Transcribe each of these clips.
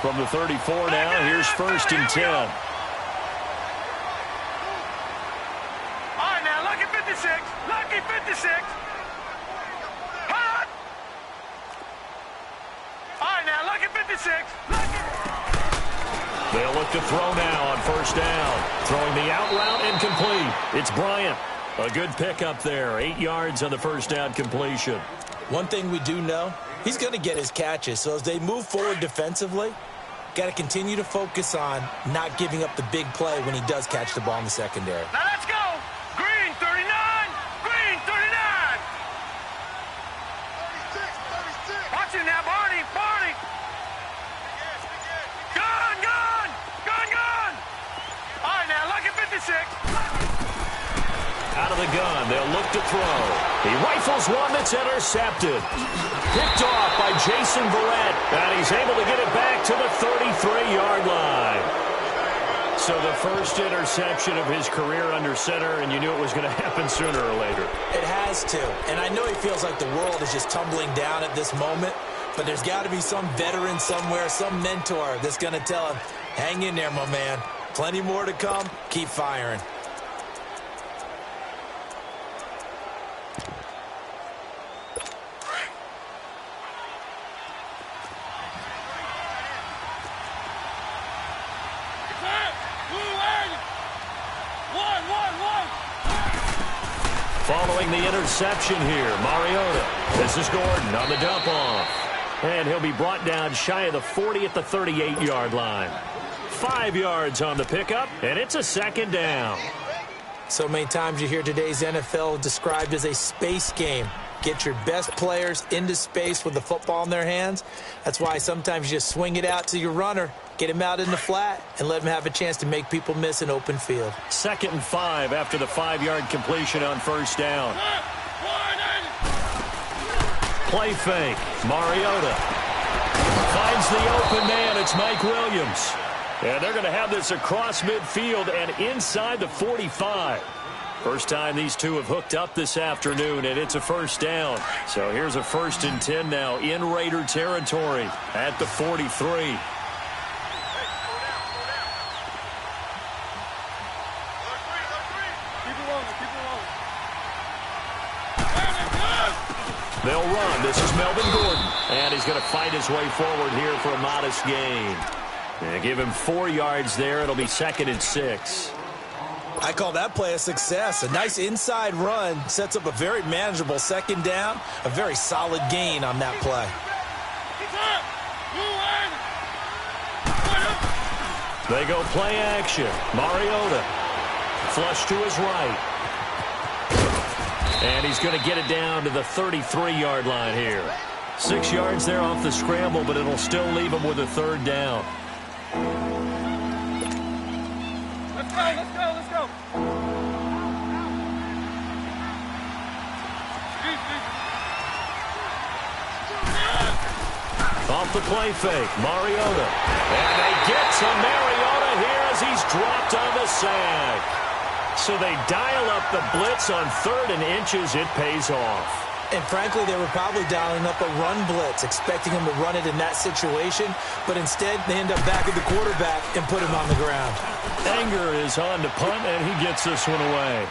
From the 34 now, here's 1st and 10. All right, now, lucky 56. Lucky 56. Hot. All right, now, lucky 56. Lucky. They'll look to throw now on 1st down. Throwing the out route incomplete. It's Bryant. A good pickup there. 8 yards on the 1st down completion. One thing we do know, he's going to get his catches. So as they move forward defensively, got to continue to focus on not giving up the big play when he does catch the ball in the secondary. Now let's go. Green 39. Green 39. 36. Watch it now, Barney. Barney. Gun, gun. Gun, gun. All right, now, lucky 56. Out of the gun, they'll look to throw. He rifles one that's intercepted. Picked off by Jason Verrett, and he's able to get it back to the 33-yard line. So the first interception of his career under center, and you knew it was going to happen sooner or later. It has to, and I know he feels like the world is just tumbling down at this moment, but there's got to be some veteran somewhere, some mentor that's going to tell him, hang in there, my man. Plenty more to come. Keep firing. Following the interception here, Mariota. This is Gordon on the dump off. And he'll be brought down shy of the 40 at the 38-yard line. 5 yards on the pickup, and it's a 2nd down. So many times you hear today's NFL described as a space game. Get your best players into space with the football in their hands. That's why sometimes you just swing it out to your runner, get him out in the flat, and let him have a chance to make people miss an open field. 2nd and 5 after the 5-yard completion on 1st down. Play fake. Mariota finds the open man. It's Mike Williams. And they're going to have this across midfield and inside the 45. First time these two have hooked up this afternoon, and it's a 1st down. So here's a 1st and 10 now in Raider territory at the 43. They'll run. This is Melvin Gordon. And he's going to fight his way forward here for a modest gain. And give him 4 yards there. It'll be 2nd and 6. I call that play a success. A nice inside run sets up a very manageable 2nd down. A very solid gain on that play. They go play action. Mariota. Flush to his right. And he's going to get it down to the 33-yard line here. 6 yards there off the scramble, but it'll still leave him with a 3rd down. Let's go, let's go, let's go. Off the play fake, Mariota. And they get to Mariota here as he's dropped on the sack. So they dial up the blitz on 3rd and inches. It pays off. And frankly, they were probably dialing up a run blitz, expecting him to run it in that situation. But instead, they end up back at the quarterback and put him on the ground. Anger is on to punt, and he gets this one away.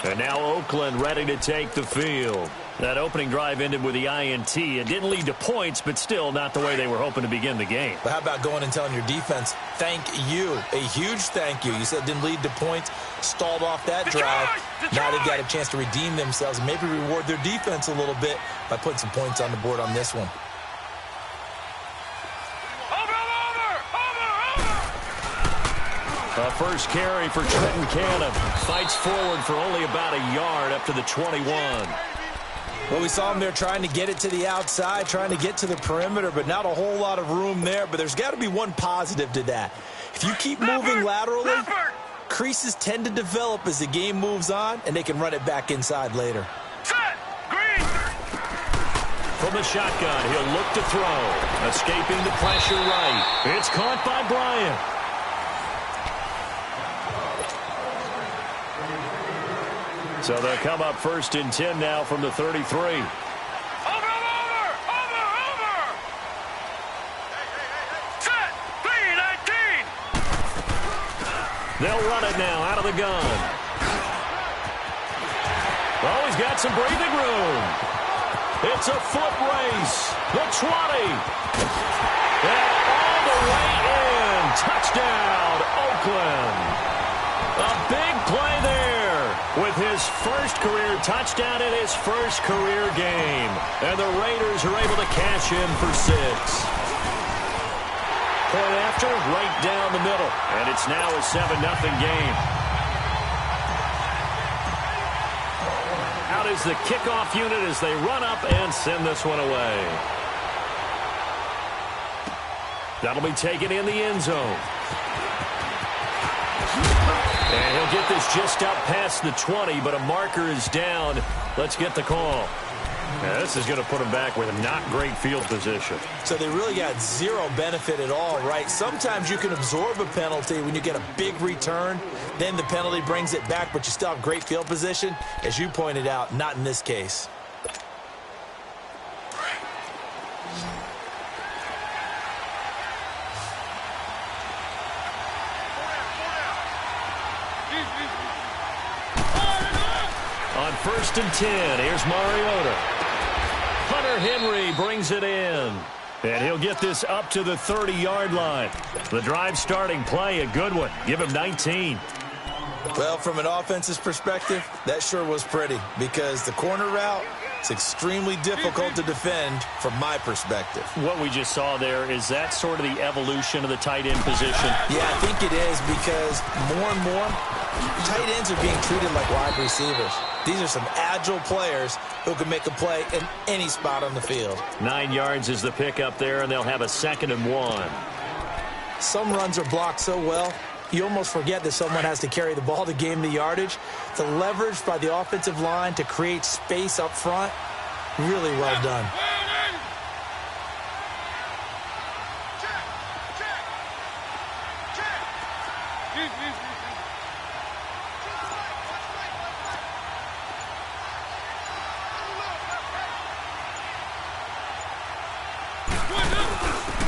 And now Oakland ready to take the field. That opening drive ended with the INT. It didn't lead to points, but still not the way they were hoping to begin the game. But how about going and telling your defense, thank you, a huge thank you. You said it didn't lead to points, stalled off that drive. Now they've got a chance to redeem themselves and maybe reward their defense a little bit by putting some points on the board on this one. A first carry for Trenton Cannon. Fights forward for only about a yard up to the 21. Well, we saw him there trying to get it to the outside, trying to get to the perimeter, but not a whole lot of room there. But there's got to be one positive to that. If you keep moving laterally, creases tend to develop as the game moves on, and they can run it back inside later. Set! Green! From the shotgun, he'll look to throw. Escaping the pressure right. It's caught by Bryant. So they'll come up 1st and 10 now from the 33. Over! They'll run it now out of the gun. Oh, he's got some breathing room. It's a foot race. The 20. And all the way in. Touchdown, Oakland. A big play there with his first career touchdown in his first career game. And the Raiders are able to cash in for 6. Point after, right down the middle. And it's now a 7-0 game. Out is the kickoff unit as they run up and send this one away. That'll be taken in the end zone. And he'll get this just up past the 20, but a marker is down. Let's get the call. Now, this is going to put them back with a not great field position. So they really got zero benefit at all, right? Sometimes you can absorb a penalty when you get a big return. Then the penalty brings it back, but you still have great field position. As you pointed out, not in this case. On 1st and 10, here's Mariota. Hunter Henry brings it in. And he'll get this up to the 30-yard line. The drive starting play, a good one. Give him 19. Well, from an offense's perspective, that sure was pretty because the corner route is extremely difficult to defend from my perspective. What we just saw there, is that sort of the evolution of the tight end position? Yeah, I think it is because more and more, tight ends are being treated like wide receivers. These are some agile players who can make a play in any spot on the field. 9 yards is the pickup there, and they'll have a 2nd and 1. Some runs are blocked so well, you almost forget that someone has to carry the ball to gain the yardage. The leverage by the offensive line to create space up front, really well done.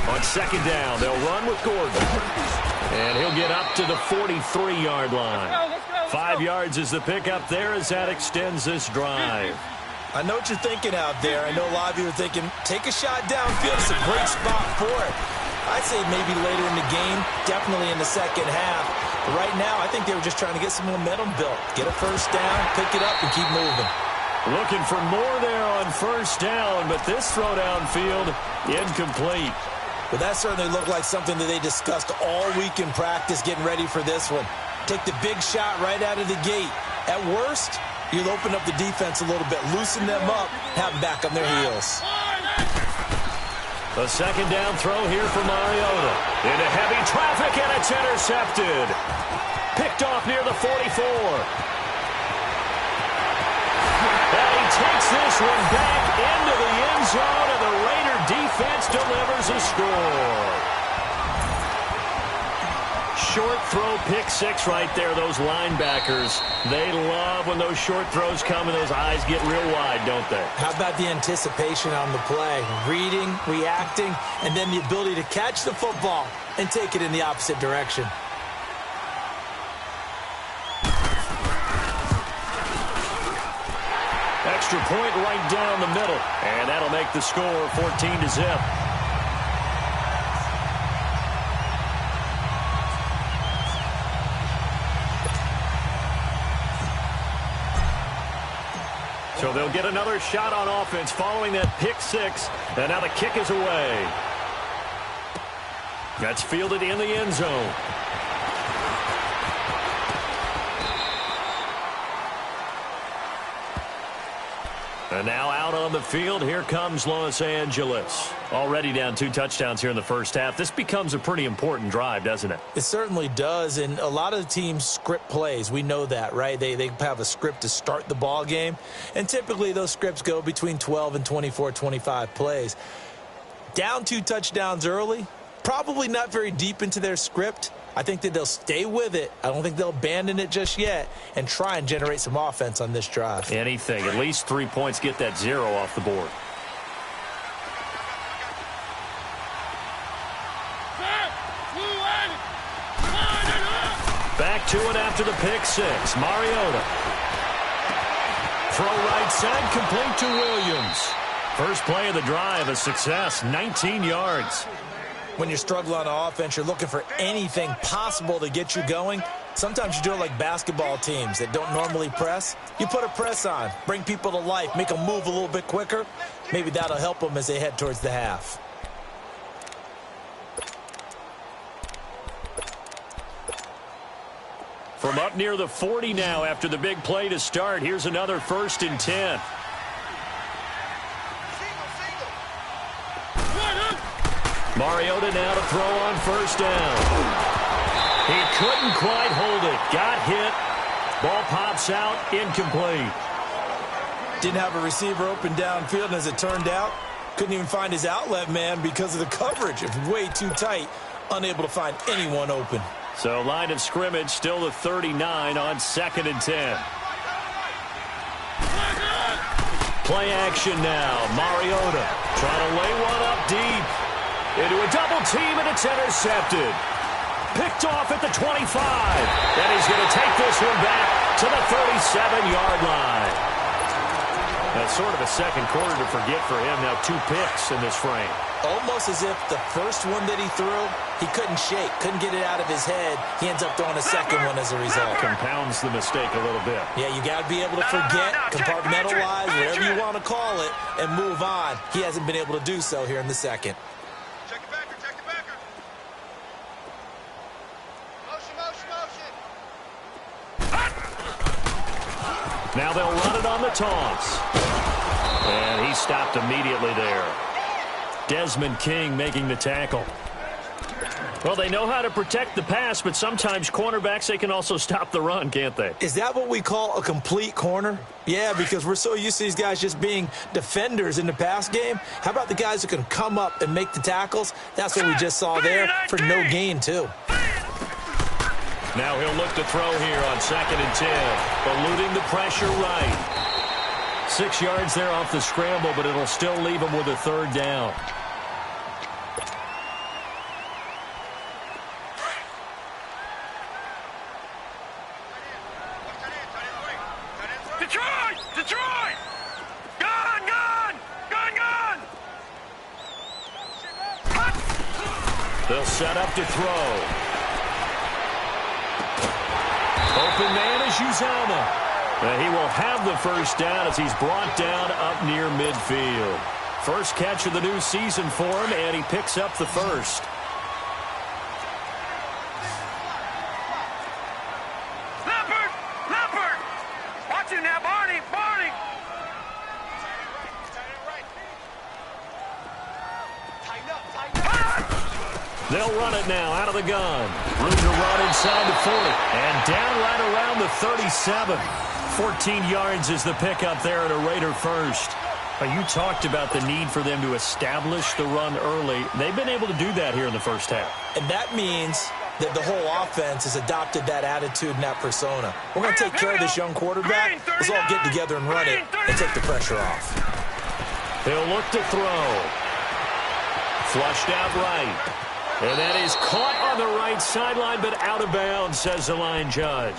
On 2nd down, they'll run with Gordon. And he'll get up to the 43-yard line. 5 yards is the pickup there as that extends this drive. I know what you're thinking out there. I know a lot of you are thinking, take a shot downfield. It's a great spot for it. I'd say maybe later in the game, definitely in the second half. But right now, I think they were just trying to get some momentum built. Get a first down, pick it up, and keep moving. Looking for more there on 1st down, but this throw downfield, incomplete. Well, that certainly looked like something that they discussed all week in practice, getting ready for this one. Take the big shot right out of the gate. At worst, you'll open up the defense a little bit, loosen them up, have them back on their heels. A 2nd down throw here for Mariota. Into heavy traffic, and it's intercepted. Picked off near the 44. And he takes this one back into the end zone, and the Raider defense delivers a score. Short throw, pick 6 right there. Those linebackers, they love when those short throws come and those eyes get real wide, don't they? How about the anticipation on the play? Reading, reacting, and then the ability to catch the football and take it in the opposite direction. Extra point right down the middle, and that'll make the score 14-0. So they'll get another shot on offense following that pick 6, and now the kick is away. That's fielded in the end zone. And now out on the field, here comes Los Angeles. Already down 2 touchdowns here in the first half. This becomes a pretty important drive, doesn't it? It certainly does, and a lot of the teams script plays. We know that, right? They have a script to start the ball game, and typically those scripts go between 12 and 24, 25 plays. Down 2 touchdowns early, probably not very deep into their script. I think that they'll stay with it. I don't think they'll abandon it just yet and try and generate some offense on this drive. Anything. At least 3 points, get that 0 off the board. Back to it after the pick six. Mariota. Throw right side, complete to Williams. First play of the drive, a success, 19 yards. When you're struggling on offense, you're looking for anything possible to get you going. Sometimes you do it like basketball teams that don't normally press. You put a press on, bring people to life, make them move a little bit quicker. Maybe that'll help them as they head towards the half. From up near the 40 now after the big play to start, here's another 1st and 10. Mariota now to throw on 1st down. He couldn't quite hold it. Got hit. Ball pops out. Incomplete. Didn't have a receiver open downfield, and as it turned out, couldn't even find his outlet man because of the coverage. It was way too tight. Unable to find anyone open. So line of scrimmage still the 39 on 2nd and 10. Play action now. Mariota trying to lay one up deep. Into a double team, and it's intercepted. Picked off at the 25. And he's going to take this one back to the 37-yard line. That's sort of a second quarter to forget for him. Now 2 picks in this frame. Almost as if the first one that he threw, he couldn't shake, couldn't get it out of his head. He ends up throwing a second one as a result. Compounds the mistake a little bit. Yeah, you got to be able to forget, compartmentalize, whatever you want to call it, and move on. He hasn't been able to do so here in the second. Check the backer, check the backer. Motion, motion, motion. Now they'll run it on the toss. And he stopped immediately there. Desmond King making the tackle. Well, they know how to protect the pass, but sometimes cornerbacks, they can also stop the run, can't they? Is that what we call a complete corner? Yeah, because we're so used to these guys just being defenders in the pass game. How about the guys who can come up and make the tackles? That's what we just saw there for no gain, too. Now he'll look to throw here on 2nd and 10. Eluding the pressure right. 6 yards there off the scramble, but it'll still leave him with a 3rd down. Detroit! Detroit! Gone! Gone! Gone! Gone! They'll set up to throw. Open man is Uzama. He will have the 1st down as he's brought down up near midfield. First catch of the new season for him, and he picks up the 1st. Leopard! Leopard! Watch him now, Barney! Barney! Tighten up, tighten up! They'll run it now out of the gun. Room to run inside the 40. And down right around the 37. 14 yards is the pickup there at a Raider 1st. You talked about the need for them to establish the run early. They've been able to do that here in the first half. And that means that the whole offense has adopted that attitude and that persona. We're going to take care of this young quarterback. Let's all get together and run it and take the pressure off. They'll look to throw. Flushed out right. And that is caught on the right sideline, but out of bounds, says the line judge.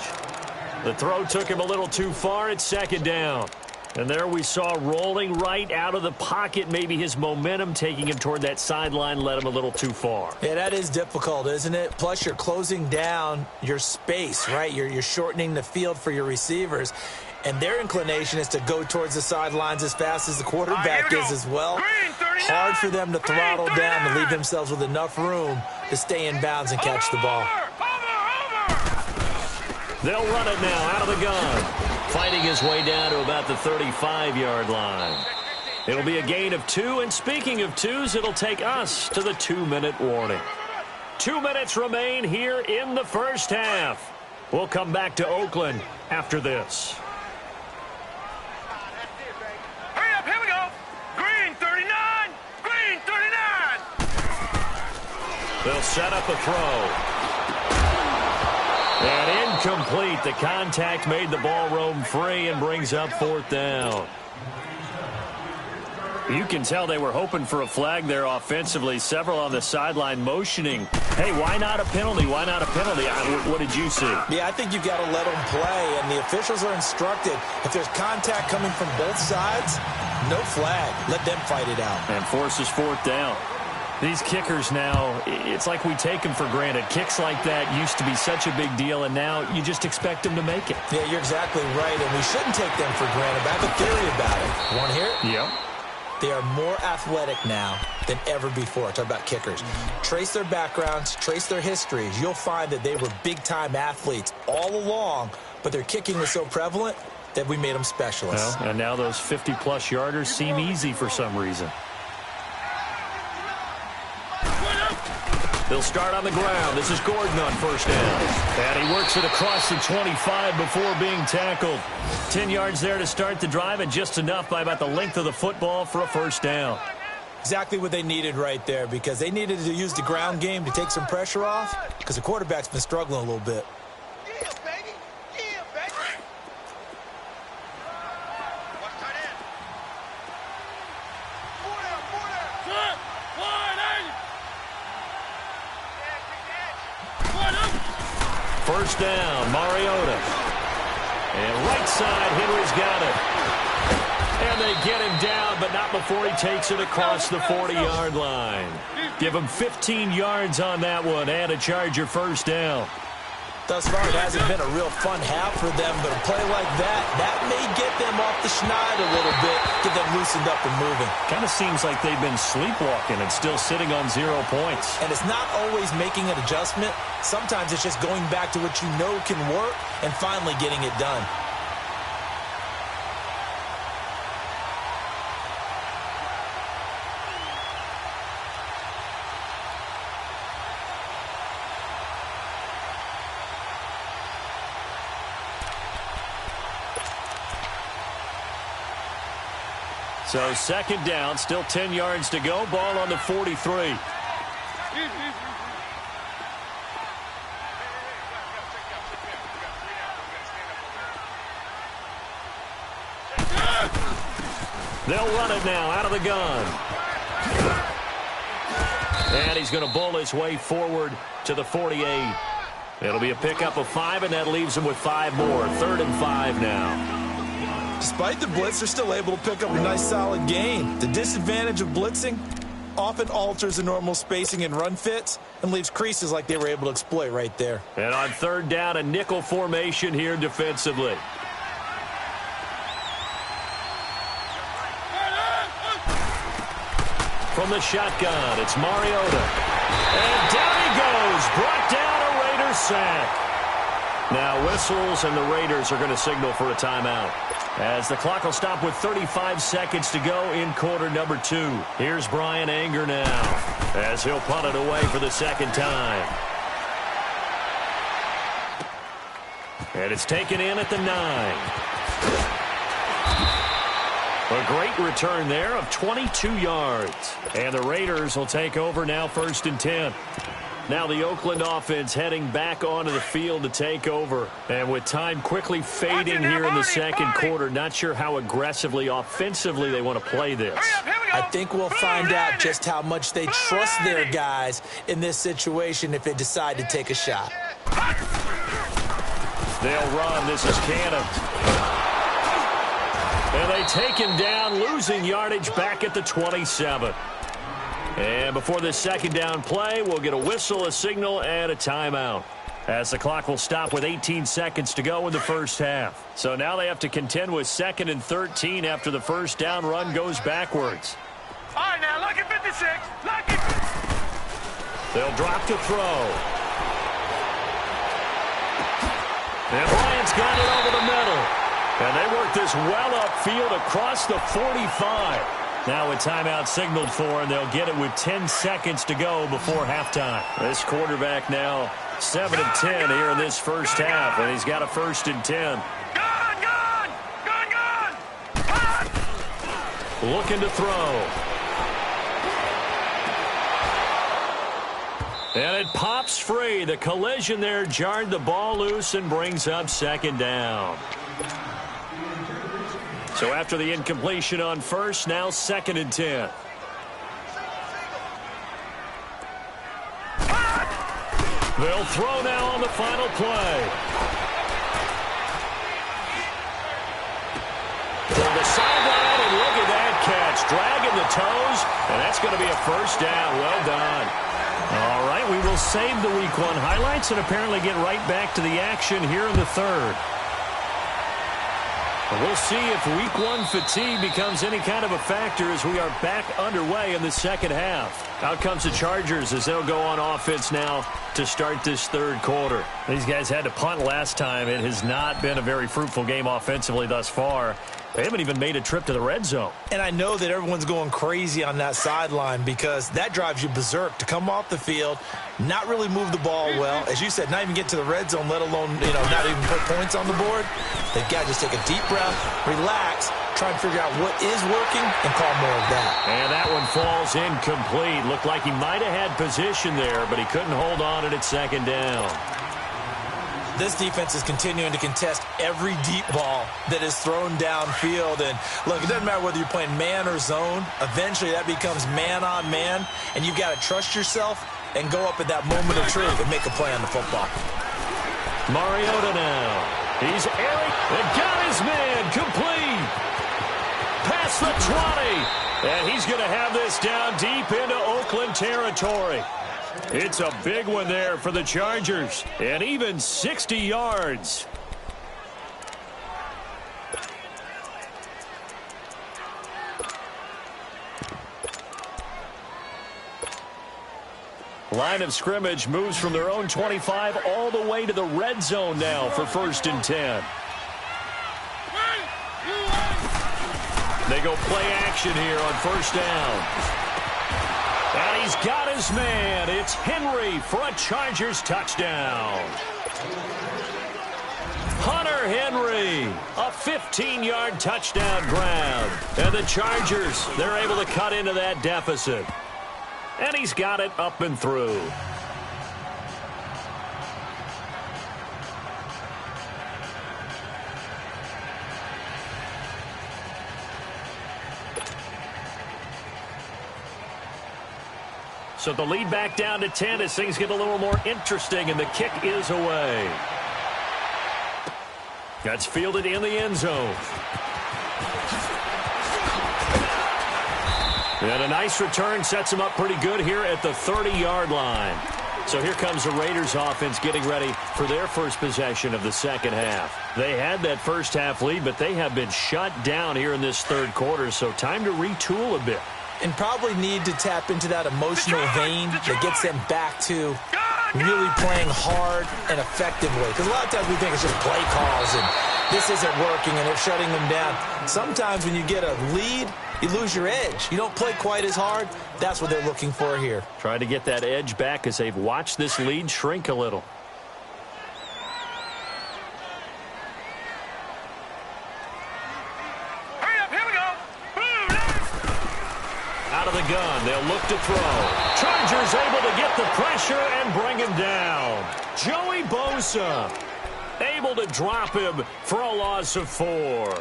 The throw took him a little too far at 2nd down. And there we saw rolling right out of the pocket. Maybe his momentum taking him toward that sideline led him a little too far. Yeah, that is difficult, isn't it? Plus, you're closing down your space, right? You're shortening the field for your receivers. And their inclination is to go towards the sidelines as fast as the quarterback is as well. Hard for them to throttle down and leave themselves with enough room to stay in bounds and catch the ball. They'll run it now out of the gun. Fighting his way down to about the 35-yard line. It'll be a gain of 2, and speaking of 2s, it'll take us to the 2-minute warning. 2 minutes remain here in the first half. We'll come back to Oakland after this. Hurry up, here we go. Green 39, green 39. They'll set up a throw. And incomplete. The contact made the ball roam free and brings up 4th down. You can tell they were hoping for a flag there offensively. Several on the sideline motioning Hey, why not a penalty? Why not a penalty? What did you see? Yeah, I think you've got to let them play, and the officials are instructed. If there's contact coming from both sides, no flag. Let them fight it out. And forces fourth down. These kickers now, it's like we take them for granted. Kicks like that used to be such a big deal, and now you just expect them to make it. Yeah, you're exactly right, and we shouldn't take them for granted. But I have a theory about it. Want to hear it? Yep. They are more athletic now than ever before. Talk about kickers. Trace their backgrounds, trace their histories. You'll find that they were big-time athletes all along, but their kicking was so prevalent that we made them specialists. Well, and now those 50-plus yarders seem easy for some reason. They'll start on the ground. This is Gordon on first down. And he works it across the 25 before being tackled. 10 yards there to start the drive, and just enough by about the length of the football for a first down. Exactly what they needed right there, because they needed to use the ground game to take some pressure off, because the quarterback's been struggling a little bit. Yeah, baby. Yeah, baby. Watch tight end. First down, Mariota. And right side, Henry's got it. And they get him down, but not before he takes it across the 40-yard line. Give him 15 yards on that one and a Charger first down. Thus far, it hasn't been a real fun half for them, but a play like that may get them off the schneid a little bit, get them loosened up and moving. Kind of seems like they've been sleepwalking and still sitting on 0 points. And it's not always making an adjustment. Sometimes it's just going back to what you know can work and finally getting it done. So second down, still 10 yards to go. Ball on the 43. They'll run it now out of the gun. And he's going to bowl his way forward to the 48. It'll be a pickup of 5, and that leaves him with 5 more. 3rd and 5 now. Despite the blitz, they're still able to pick up a nice, solid gain. The disadvantage of blitzing often alters the normal spacing and run fits and leaves creases like they were able to exploit right there. And on 3rd down, a nickel formation here defensively. From the shotgun, it's Mariota. And down he goes. Brought down a Raiders sack. Now whistles, and the Raiders are going to signal for a timeout, as the clock will stop with 35 seconds to go in quarter number 2. Here's Brian Anger now, as he'll punt it away for the second time. And it's taken in at the 9. A great return there of 22 yards. And the Raiders will take over now, 1st and 10. Now the Oakland offense heading back onto the field to take over. And with time quickly fading here in the second quarter, not sure how aggressively, offensively they want to play this. I think we'll find out just how much they trust their guys in this situation if they decide to take a shot. They'll run. This is Cannon. And they take him down, losing yardage back at the 27. And before this second down play, we'll get a whistle, a signal, and a timeout, as the clock will stop with 18 seconds to go in the first half. So now they have to contend with 2nd and 13 after the first down run goes backwards. All right, now, look at 56. Look at... They'll drop to throw. And Bryant's got it over the middle. And they work this well upfield across the 45. Now a timeout signaled for, and they'll get it with 10 seconds to go before halftime. This quarterback now 7 of 10 here in this first half, and he's got a 1st and 10. Gone! Looking to throw. And it pops free. The collision there jarred the ball loose and brings up 2nd down. So after the incompletion on first, now 2nd and 10. They'll throw now on the final play. For the sideline, and look at that catch. Dragging the toes, and that's going to be a first down. Well done. All right, we will save the Week 1 highlights and apparently get right back to the action here in the third. We'll see if Week 1 fatigue becomes any kind of a factor as we are back underway in the second half. Out comes the Chargers as they'll go on offense now to start this third quarter. These guys had to punt last time. It has not been a very fruitful game offensively thus far. They haven't even made a trip to the red zone. And I know that everyone's going crazy on that sideline because that drives you berserk to come off the field, not really move the ball well. As you said, not even get to the red zone, let alone, not even put points on the board. They've got to just take a deep breath, relax, try and figure out what is working and call more of that. And that one falls incomplete. Looked like he might have had position there, but he couldn't hold on at second down. This defense is continuing to contest every deep ball that is thrown downfield. And, look, it doesn't matter whether you're playing man or zone. Eventually, that becomes man-on-man, and you've got to trust yourself and go up at that moment of truth and make a play on the football. Mariota now. He's airing and got his man complete. Past the 20. And he's going to have this down deep into Oakland territory. It's a big one there for the Chargers, and even 60 yards. Line of scrimmage moves from their own 25 all the way to the red zone now for 1st and 10. They go play action here on 1st down. And he's got his man. It's Henry for a Chargers touchdown. Hunter Henry, a 15-yard touchdown grab. And the Chargers, they're able to cut into that deficit. And he's got it up and through. So the lead back down to 10 as things get a little more interesting, and the kick is away. That's fielded in the end zone. And a nice return sets him up pretty good here at the 30-yard line. So here comes the Raiders offense getting ready for their first possession of the second half. They had that first half lead, but they have been shut down here in this third quarter, so time to retool a bit. And probably need to tap into that emotional vein that gets them back to really playing hard and effectively. Because a lot of times we think it's just play calls and this isn't working and they're shutting them down. Sometimes when you get a lead, you lose your edge. You don't play quite as hard. That's what they're looking for here. Trying to get that edge back as they've watched this lead shrink a little. Out of the gun, they'll look to throw. Chargers able to get the pressure and bring him down. Joey Bosa able to drop him for a loss of 4.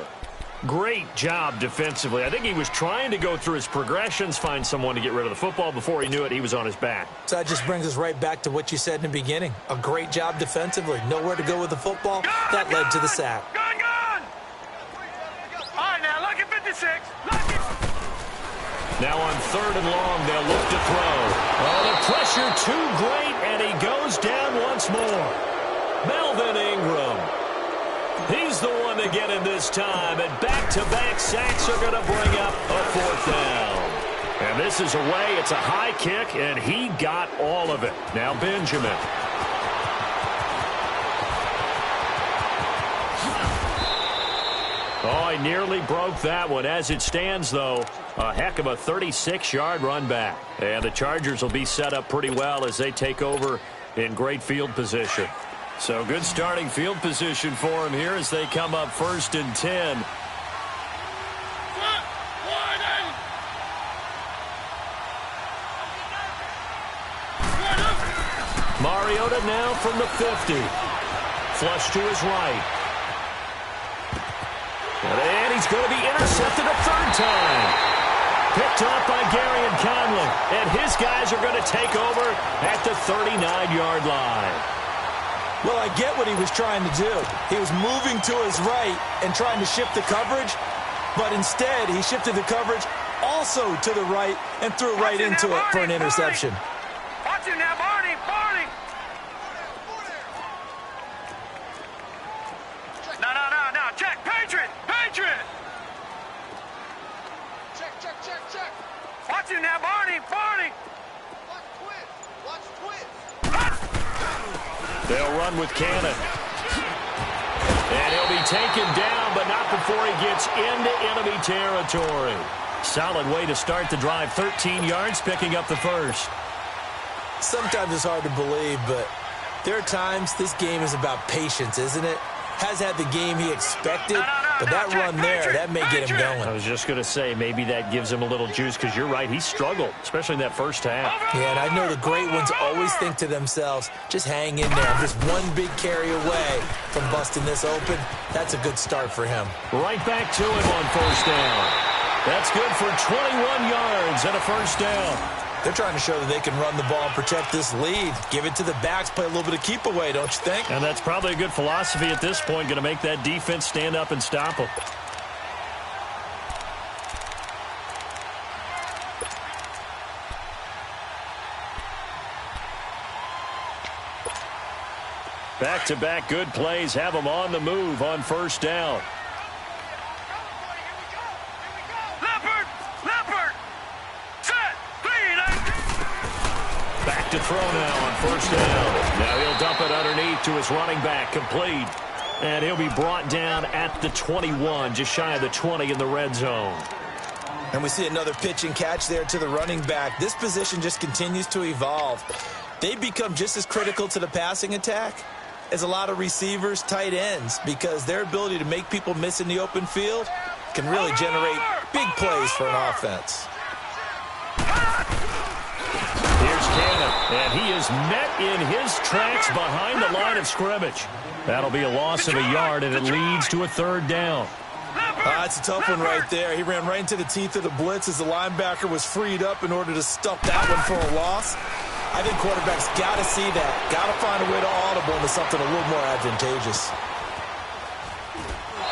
Great job defensively. I think he was trying to go through his progressions, find someone to get rid of the football. Before he knew it, he was on his back. So that just brings us right back to what you said in the beginning. A great job defensively. Nowhere to go with the football. That led to the sack. Gone! All right, now, look at 56. Now on 3rd and long, they'll look to throw. Oh, the pressure too great, and he goes down once more. Melvin Ingram. He's the one to get him this time, and back-to-back sacks are going to bring up a 4th down. And this is away. It's a high kick, and he got all of it. Now Benjamin. Oh, he nearly broke that one. As it stands, though, a heck of a 36-yard run back. And the Chargers will be set up pretty well as they take over in great field position. So good starting field position for him here as they come up 1st and 10. Mariota now from the 50. Flush to his right. And he's going to be intercepted a 3rd time. Picked off by Gary and Conley. And his guys are going to take over at the 39-yard line. Well, I get what he was trying to do. He was moving to his right and trying to shift the coverage, but instead he shifted the coverage also to the right and threw right into it for an interception. Watch it now, Barney. Barney. No. Check. Patriot. Check. Watch it now, Barney. Watch twist. They'll run with Cannon. And he'll be taken down, but not before he gets into enemy territory. Solid way to start the drive. 13 yards, picking up the first. Sometimes it's hard to believe, but there are times this game is about patience, isn't it? Has had the game he expected, but that run there, that may get him going. I was just going to say, maybe that gives him a little juice, because you're right, he struggled, especially in that first half. Yeah, and I know the great ones always think to themselves, just hang in there. I'm just one big carry away from busting this open. That's a good start for him. Right back to him on first down. That's good for 21 yards and a first down. They're trying to show that they can run the ball and protect this lead. Give it to the backs, play a little bit of keep away, don't you think? And that's probably a good philosophy at this point, going to make that defense stand up and stop them. Back-to-back good plays have them on the move on first down. Back to throw now on first down. Now he'll dump it underneath to his running back, complete. And he'll be brought down at the 21, just shy of the 20 in the red zone. And we see another pitch and catch there to the running back. This position just continues to evolve. They become just as critical to the passing attack as a lot of receivers, tight ends, because their ability to make people miss in the open field can really generate big plays for an offense. Here's Cannon, and he is met in his tracks behind the line of scrimmage. That'll be a loss of a yard, and it leads to a third down. That's a tough one right there. He ran right into the teeth of the blitz as the linebacker was freed up in order to stuff that one for a loss. I think quarterbacks got to see that. Got to find a way to audible into something a little more advantageous.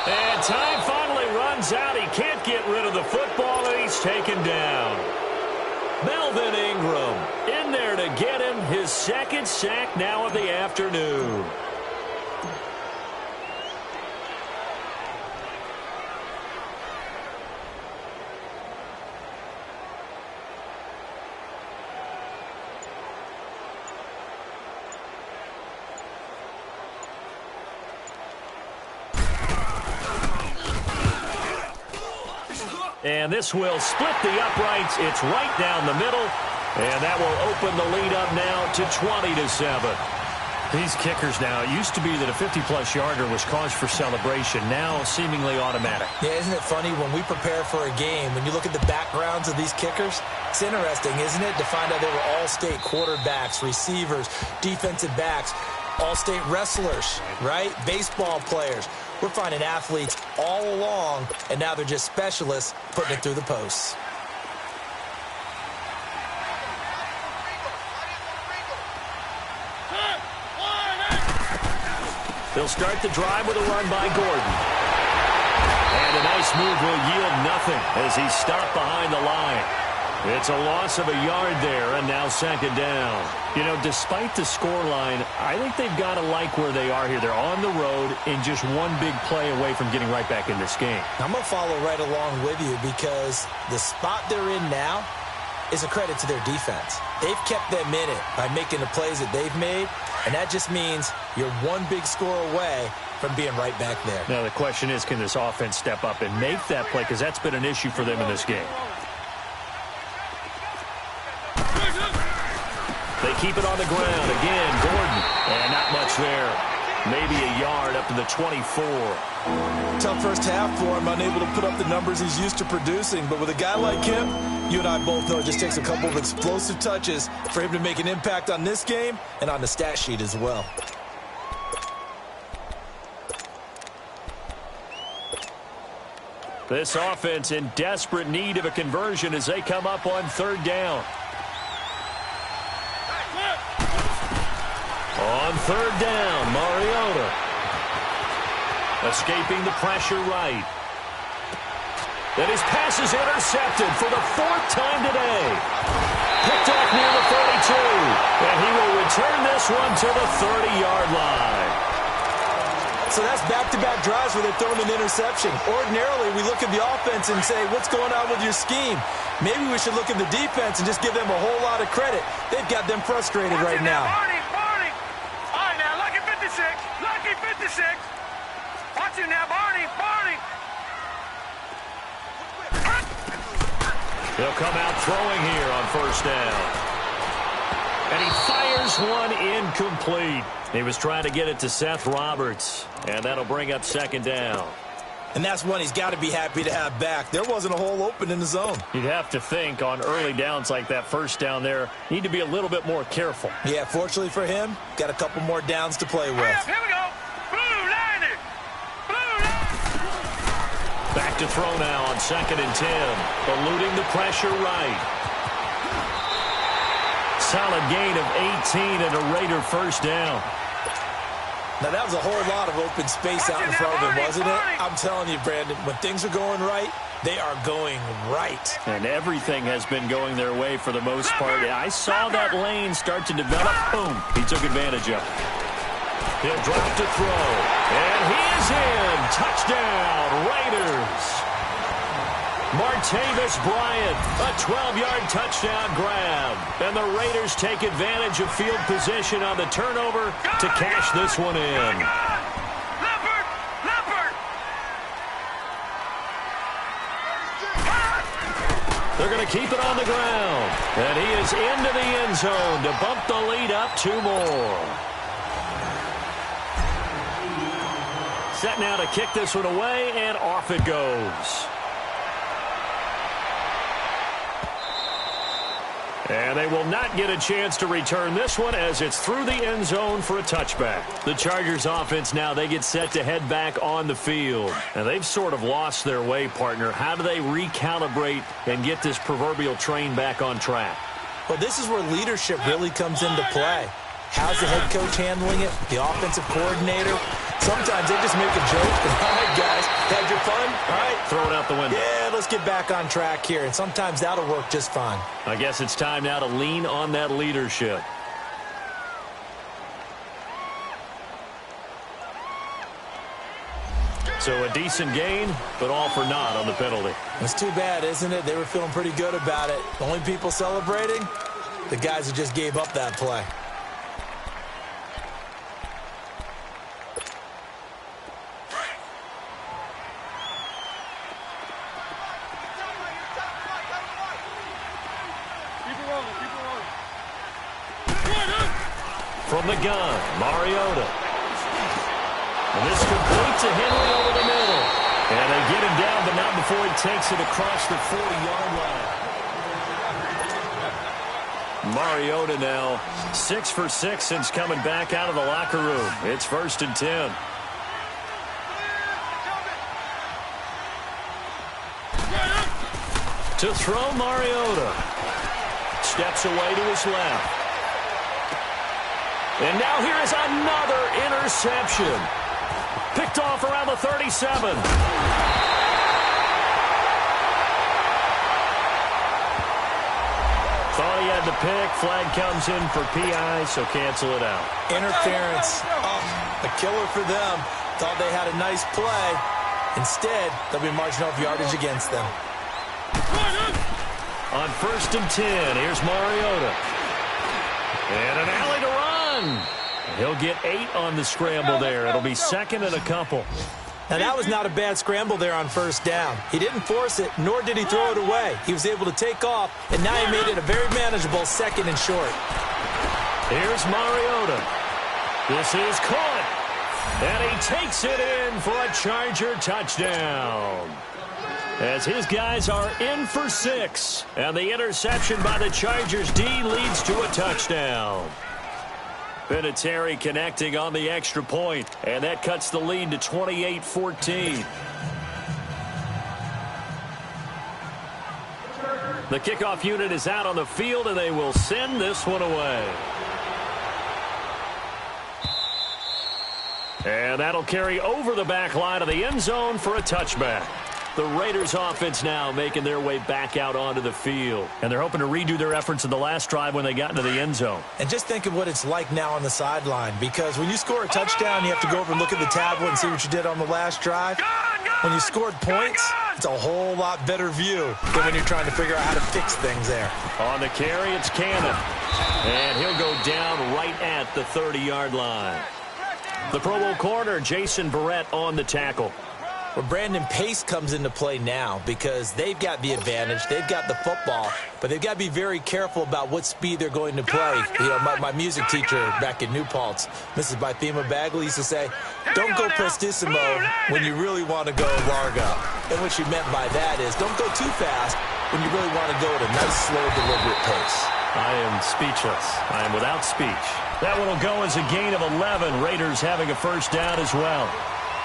And time finally runs out. He can't get rid of the football, and he's taken down. Melvin Ingram in there to get him his second sack now of the afternoon. And this will split the uprights. It's right down the middle. And that will open the lead up now to 20-7. These kickers now, it used to be that a 50-plus yarder was cause for celebration. Now seemingly automatic. Yeah, isn't it funny when we prepare for a game, when you look at the backgrounds of these kickers, it's interesting, isn't it, to find out they were all-state quarterbacks, receivers, defensive backs, all-state wrestlers, right? Baseball players. We're finding athletes all along, and now they're just specialists putting it through the posts. They'll start the drive with a run by Gordon. And a nice move will yield nothing as he's stopped behind the line. It's a loss of a yard there, and now second down. You know, despite the scoreline, I think they've got to like where they are here. They're on the road and just one big play away from getting right back in this game. I'm going to follow right along with you because the spot they're in now is a credit to their defense. They've kept them in it by making the plays that they've made, and that just means you're one big score away from being right back there. Now, the question is, can this offense step up and make that play? Because that's been an issue for them in this game. They keep it on the ground. Again, Gordon. And not much there. Maybe a yard up to the 24. Tough first half for him, unable to put up the numbers he's used to producing. But with a guy like him, you and I both know it just takes a couple of explosive touches for him to make an impact on this game and on the stat sheet as well. This offense in desperate need of a conversion as they come up on third down. On third down, Mariota. Escaping the pressure right. And his pass is intercepted for the 4th time today. Picked off near the 32. And he will return this one to the 30-yard line. So that's back-to-back drives where they've thrown an interception. Ordinarily, we look at the offense and say, what's going on with your scheme? Maybe we should look at the defense and just give them a whole lot of credit. They've got them frustrated right now. Barney. All right, now, lucky 56. Lucky 56. Watch him now, Barney. He'll come out throwing here on first down. And he fires one incomplete. He was trying to get it to Seth Roberts. And that'll bring up second down. And that's one he's got to be happy to have back. There wasn't a hole open in the zone. You'd have to think on early downs like that first down there, need to be a little bit more careful. Yeah, fortunately for him, got a couple more downs to play with. Here we go. Blue line it. Back to throw now on 2nd and 10. Eluding the pressure right. Solid gain of 18 and a Raider first down. Now, that was a whole lot of open space out in front of him, wasn't it? I'm telling you, Brandon, when things are going right, they are going right. And everything has been going their way for the most part. I saw that lane start to develop. Boom. He took advantage of it. He'll drop to throw. And he is in. Touchdown, Raiders. Martavis Bryant, a 12-yard touchdown grab. And the Raiders take advantage of field position on the turnover to cash this one in. Leopard. They're going to keep it on the ground. And he is into the end zone to bump the lead up 2 more. Set now to kick this one away, and off it goes. And they will not get a chance to return this one as it's through the end zone for a touchback. The Chargers offense now, they get set to head back on the field. And they've sort of lost their way, partner. How do they recalibrate and get this proverbial train back on track? Well, this is where leadership really comes into play. How's the head coach handling it? The offensive coordinator? Sometimes they just make a joke. All right, guys, had your fun? All right. Throw it out the window. Yeah, let's get back on track here. And sometimes that'll work just fine. I guess it's time now to lean on that leadership. So a decent gain, but all for naught on the penalty. It's too bad, isn't it? They were feeling pretty good about it. The only people celebrating, the guys who just gave up that play. From the gun, Mariota. And this complete to Henry over the middle. And they get him down, but not before he takes it across the 40-yard line. Mariota now 6 for 6 since coming back out of the locker room. It's 1st and 10. To throw, Mariota. Steps away to his left. And now here is another interception. Picked off around the 37. Thought he had the pick. Flag comes in for PI, so cancel it out. Interference. Oh, a killer for them. Thought they had a nice play. Instead, they'll be marching off yardage against them. On 1st and 10, here's Mariota. And an alley to run. He'll get 8 on the scramble there. It'll be 2nd and a couple. Now, that was not a bad scramble there on 1st down. He didn't force it, nor did he throw it away. He was able to take off, and now he made it a very manageable 2nd and short. Here's Mariota. This is caught. And he takes it in for a Charger touchdown. As his guys are in for 6. And the interception by the Chargers D leads to a touchdown. Vinatieri connecting on the extra point, and that cuts the lead to 28-14. The kickoff unit is out on the field, and they will send this one away. And that'll carry over the back line of the end zone for a touchback. The Raiders offense now making their way back out onto the field. And they're hoping to redo their efforts in the last drive when they got into the end zone. And just think of what it's like now on the sideline, because when you score a touchdown, you have to go over and look at the tablet and see what you did on the last drive. When you scored points, it's a whole lot better view than when you're trying to figure out how to fix things there. On the carry, it's Cannon. And he'll go down right at the 30-yard line. The Pro Bowl corner, Jason Verrett, on the tackle. Well, Brandon, pace comes into play now because they've got the advantage. They've got the football, but they've got to be very careful about what speed they're going to play. You know, my music teacher back in New Paltz, Mrs. Bythema Bagley, used to say, don't go prestissimo when you really want to go largo. And what she meant by that is don't go too fast when you really want to go at a nice, slow, deliberate pace. I am speechless. I am without speech. That one will go as a gain of 11. Raiders having a first down as well.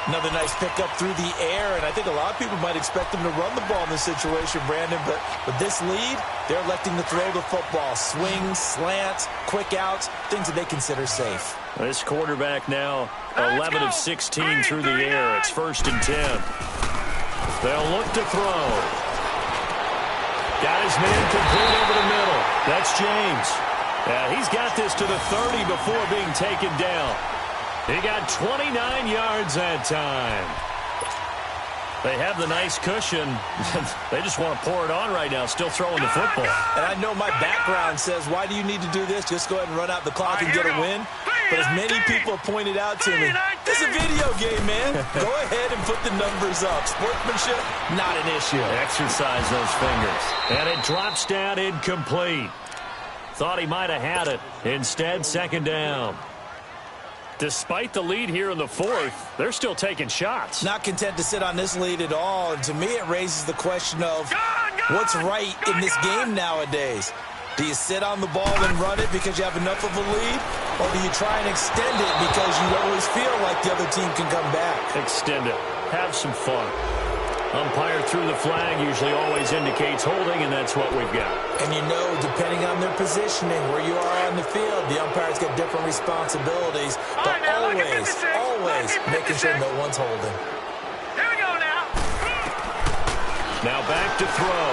Another nice pickup through the air, and I think a lot of people might expect them to run the ball in this situation, Brandon, but with this lead, they're electing to throw the football. Swings, slants, quick outs, things that they consider safe. This quarterback now 11 of 16 through the air. It's 1st and 10. They'll look to throw. Got his man complete over the middle. That's James. He's got this to the 30 before being taken down. He got 29 yards that time. They have the nice cushion. They just want to pour it on right now, still throwing the football. And I know my background says, why do you need to do this? Just go ahead and run out the clock and get a win. But as many people have pointed out to me, it's a video game, man. Go ahead and put the numbers up. Sportsmanship, not an issue. Exercise those fingers. And it drops down incomplete. Thought he might have had it. Instead, 2nd down. Despite the lead here in the 4th, they're still taking shots. Not content to sit on this lead at all. And to me, it raises the question of what's right in this game nowadays. Do you sit on the ball and run it because you have enough of a lead? Or do you try and extend it because you always feel like the other team can come back? Extend it. Have some fun. Umpire through the flag usually always indicates holding, and that's what we've got. And you know, depending on their positioning, where you are on the field, the umpires get different responsibilities, but always making sure no one's holding. Here we go now. Now back to throw.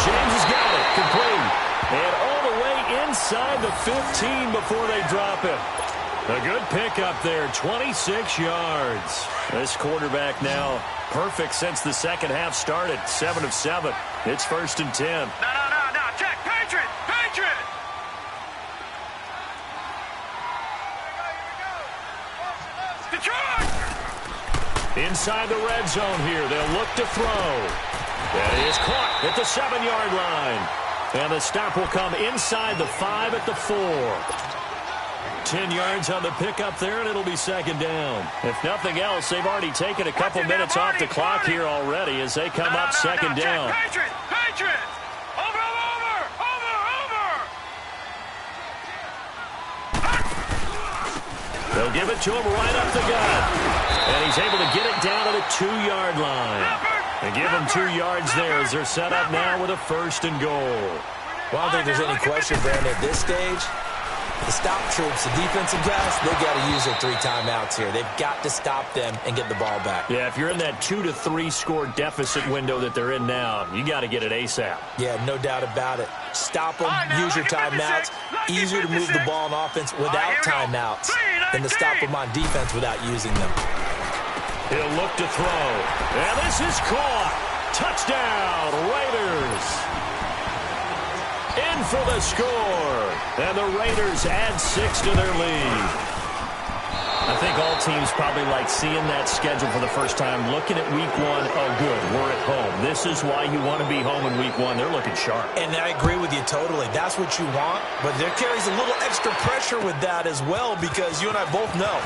James has got it. Complete. And all the way inside the 15 before they drop it. A good pickup there, 26 yards. This quarterback now perfect since the 2nd half started, 7 of 7. It's 1st and 10. No. Check. Patriot. Detroit. Inside the red zone here, they'll look to throw. That is caught at the 7-yard line. And the stop will come inside the 5 at the 4. 10 yards on the pickup there, and it'll be 2nd down. If nothing else, they've already taken a couple minutes off the clock here already as they come up 2nd down. Patriot. Over. They'll give it to him right up the gut. And he's able to get it down to the 2-yard line. And give him 2 yards there as they're set up now with a 1st and goal. Well, I don't think there's any question, Brandon, at this stage. The stop troops, the defensive guys, they've got to use their 3 timeouts here. They've got to stop them and get the ball back. Yeah, if you're in that 2 to 3 score deficit window that they're in now, you got to get it ASAP. Yeah, no doubt about it. Stop them, use your timeouts. Easier to move the ball on offense without timeouts than to stop them on defense without using them. He'll look to throw. And this is caught. Touchdown, Raiders. In for the score. And the Raiders add 6 to their lead. I think all teams probably like seeing that schedule for the first time, looking at week 1. Oh, good, we're at home. This is why you want to be home in week 1. They're looking sharp. And I agree with you totally. That's what you want. But there carries a little extra pressure with that as well, because you and I both know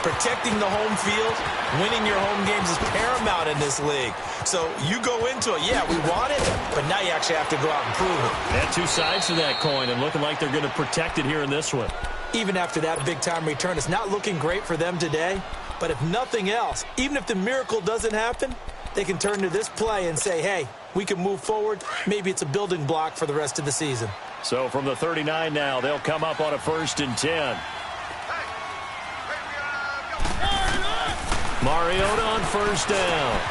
protecting the home field, winning your home games is paramount in this league. So you go into it, yeah, we want it, but now you actually have to go out and prove it. And 2 sides to that coin, and looking like they're going to protect it here in this one. Even after that big-time return, it's not looking great for them today. But if nothing else, even if the miracle doesn't happen, they can turn to this play and say, hey, we can move forward. Maybe it's a building block for the rest of the season. So from the 39 now, they'll come up on a 1st and 10. Mariota on first down.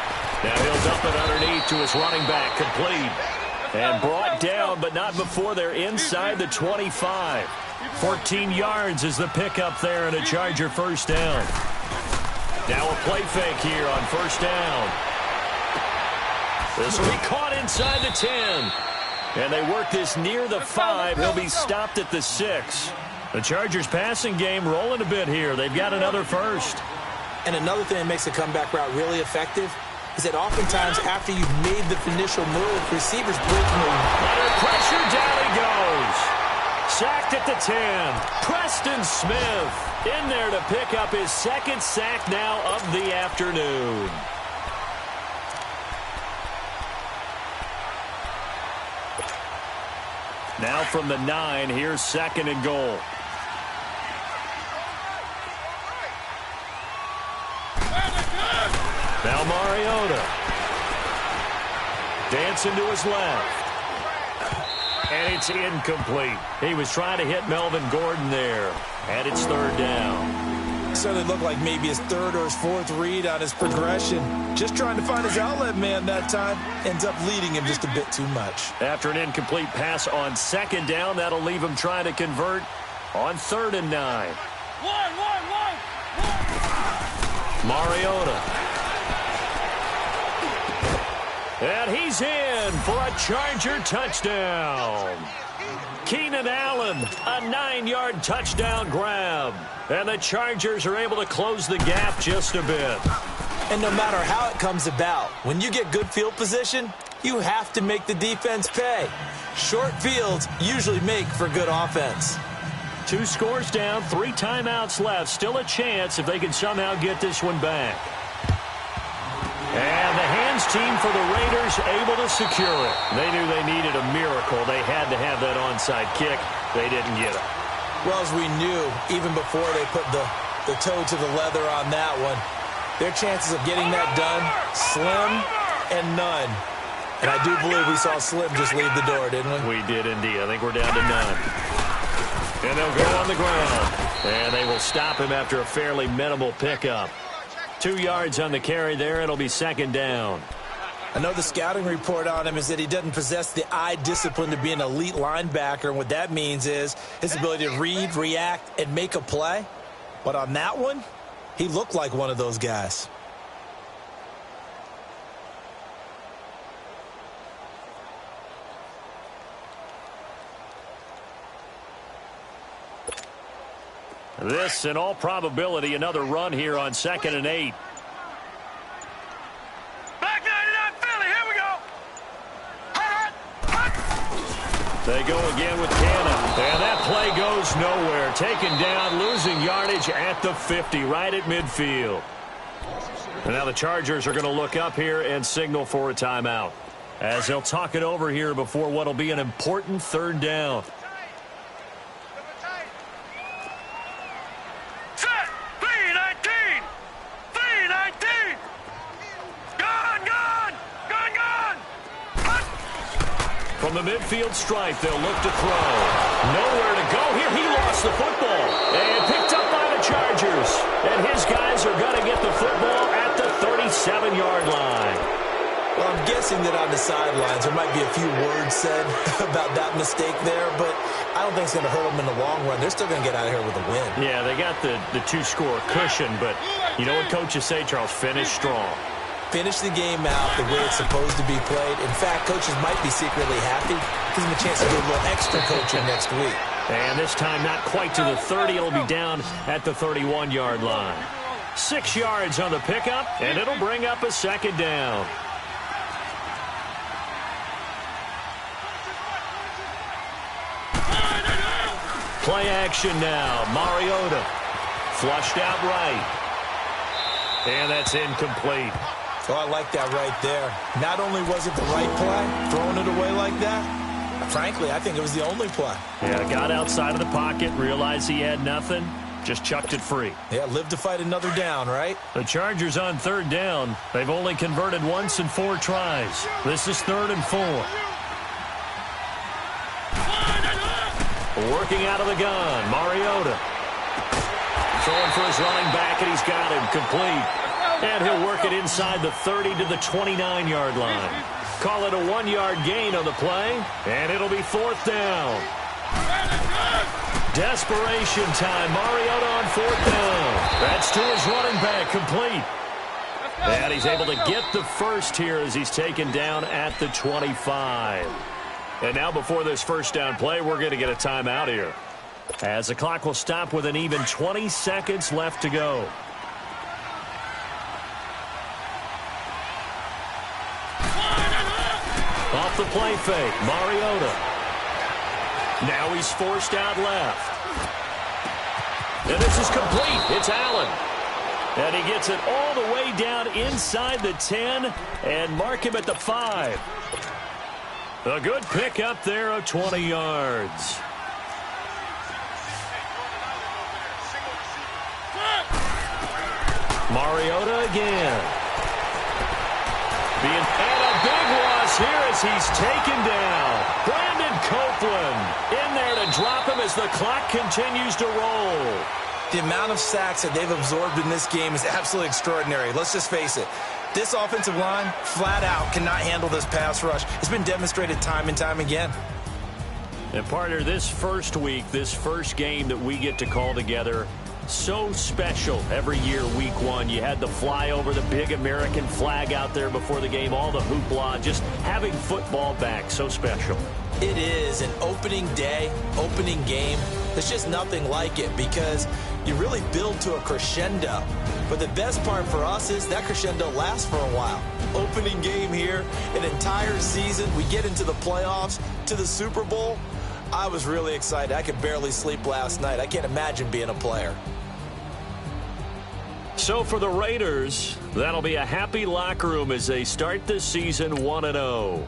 Now he'll dump it underneath to his running back, complete. And brought down, but not before they're inside the 25. 14 yards is the pickup there and a Charger first down. Now a play fake here on first down. This will be caught inside the 10. And they work this near the 5. He'll be stopped at the 6. The Chargers passing game rolling a bit here. They've got another first. And another thing that makes the comeback route really effective is that oftentimes after you've made the initial move, receivers break move. Under pressure, down he goes. Sacked at the 10. Preston Smith in there to pick up his second sack now of the afternoon. Now from the 9, here's second and goal. Now Mariota. Dancing to his left. And it's incomplete. He was trying to hit Melvin Gordon there. And it's third down. Certainly looked like maybe his third or his fourth read on his progression. Just trying to find his outlet man that time. Ends up leading him just a bit too much. After an incomplete pass on second down, that'll leave him trying to convert on 3rd and 9. Mariota. And he's in for a Charger touchdown. Keenan Allen, a 9-yard touchdown grab. And the Chargers are able to close the gap just a bit. And no matter how it comes about, when you get good field position, you have to make the defense pay. Short fields usually make for good offense. 2 scores down, 3 timeouts left. Still a chance if they can somehow get this one back. And the hands team for the Raiders able to secure it. They knew they needed a miracle. They had to have that onside kick. They didn't get it. Well, as we knew, even before they put the toe to the leather on that one, their chances of getting that done, slim and none. And I do believe we saw Slim just leave the door, didn't we? We did indeed. I think we're down to none. And they'll go on the ground. And they will stop him after a fairly minimal pickup. 2 yards on the carry there. It'll be second down. I know the scouting report on him is that he doesn't possess the eye discipline to be an elite linebacker. And what that means is his ability to read, react, and make a play. But on that one, he looked like one of those guys. This, in all probability, another run here on 2nd and 8. Back 99 Philly, here we go. They go again with Cannon. And that play goes nowhere. Taken down, losing yardage at the 50, right at midfield. And now the Chargers are going to look up here and signal for a timeout, as they'll talk it over here before what will be an important 3rd down. From the midfield stripe, they'll look to throw. Nowhere to go here. He lost the football. And picked up by the Chargers. And his guys are going to get the football at the 37-yard line. Well, I'm guessing that on the sidelines there might be a few words said about that mistake there, but I don't think it's going to hurt them in the long run. They're still going to get out of here with a win. Yeah, they got the 2-score cushion, but you know what coaches say, Charles? Finish strong. Finish the game out the way it's supposed to be played. In fact, coaches might be secretly happy. Gives them a chance to do a little extra coaching next week. And this time not quite to the 30. It'll be down at the 31-yard line. 6 yards on the pickup, and it'll bring up a 2nd down. Play action now. Mariota flushed out right. And that's incomplete. Oh, I like that right there. Not only was it the right play, throwing it away like that, frankly, I think it was the only play. Yeah, got outside of the pocket, realized he had nothing, just chucked it free. Yeah, live to fight another down, right? The Chargers on 3rd down. They've only converted once in 4 tries. This is 3rd and 4. Working out of the gun, Mariota. Throwing for his running back, and he's got him complete. And he'll work it inside the 30 to the 29-yard line. Call it a 1-yard gain on the play, and it'll be 4th down. Desperation time. Mariota on 4th down. That's to his running back, complete. And he's able to get the first here as he's taken down at the 25. And now before this first down play, we're going to get a timeout here, as the clock will stop with an even 20 seconds left to go. Off the play fake, Mariota. Now he's forced out left. And this is complete. It's Allen. And he gets it all the way down inside the 10 and mark him at the 5. A good pick up there of 20 yards. Mariota again. And a big loss here as he's taken down. Brandon Copeland in there to drop him as the clock continues to roll. The amount of sacks that they've absorbed in this game is absolutely extraordinary. Let's just face it. This offensive line, flat out, cannot handle this pass rush. It's been demonstrated time and time again. And, partner, this first week, this first game that we get to call together, so special every year, week 1. You had the flyover, the big American flag out there before the game, all the hoopla, just having football back, so special. It is an opening day, opening game. There's just nothing like it because you really build to a crescendo. But the best part for us is that crescendo lasts for a while. Opening game here, an entire season. We get into the playoffs, to the Super Bowl. I was really excited. I could barely sleep last night. I can't imagine being a player. So for the Raiders, that'll be a happy locker room as they start this season 1-0.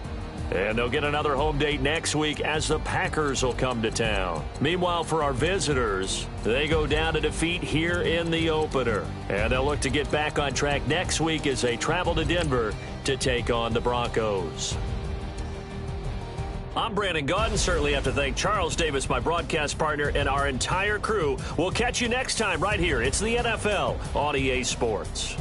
And they'll get another home date next week as the Packers will come to town. Meanwhile, for our visitors, they go down to defeat here in the opener. And they'll look to get back on track next week as they travel to Denver to take on the Broncos. I'm Brandon Gaudin. Certainly have to thank Charles Davis, my broadcast partner, and our entire crew. We'll catch you next time right here. It's the NFL on EA Sports.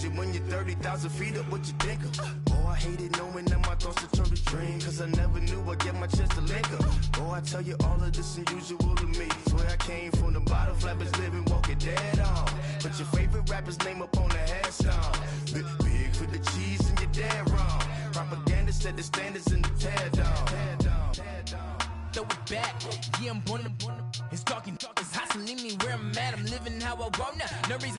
you when you're 30,000 feet up, what you think of? Oh, I hated knowing that my thoughts would turn to dream, cause I never knew I'd get my chance to link up. Oh, I tell you all of this unusual to me. Swear I came from the bottom, flappers living, walking dead on. Put your favorite rapper's name up on the headstone. Big for the cheese and you're dead wrong. Propaganda set the standards in the tear down. Throw it back, yeah, I'm born. It's talking, it's hustling me where I'm at. I'm living how I want now. No reason.